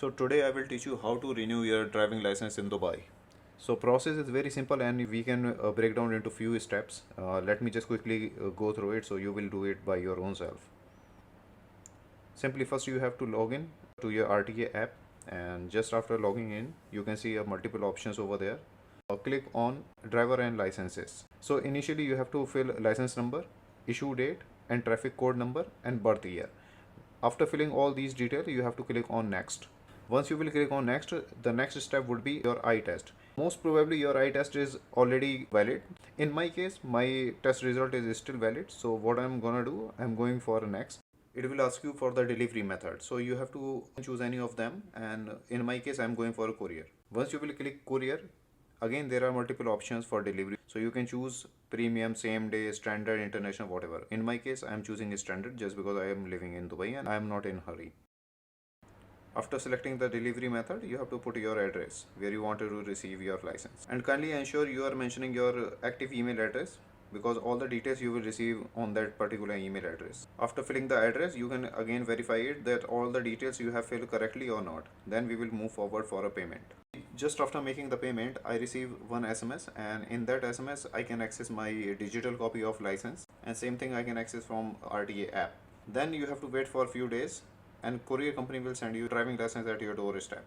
So today I will teach you how to renew your driving license in Dubai. So process is very simple and we can break down into few steps. Let me just quickly go through it so you will do it by your own self. Simply first you have to log in to your RTA app, and just after logging in you can see multiple options over there. Click on driver and licenses. So initially you have to fill license number, issue date and traffic code number and birth year. After filling all these details you have to click on next. Once you will click on next, the next step would be your eye test. Most probably your eye test is already valid. In my case, my test result is still valid. So what I'm gonna do, I'm going for next. It will ask you for the delivery method. So you have to choose any of them. And in my case, I'm going for a courier. Once you will click courier, again there are multiple options for delivery. So you can choose premium, same day, standard, international, whatever. In my case, I'm choosing standard just because I am living in Dubai and I am not in hurry. After selecting the delivery method, you have to put your address where you want to receive your license. And kindly ensure you are mentioning your active email address because all the details you will receive on that particular email address. After filling the address, you can again verify it that all the details you have filled correctly or not. Then we will move forward for a payment. Just after making the payment, I receive one SMS, and in that SMS I can access my digital copy of license, and same thing I can access from RTA app. Then you have to wait for a few days and courier company will send you driving license at your doorstep.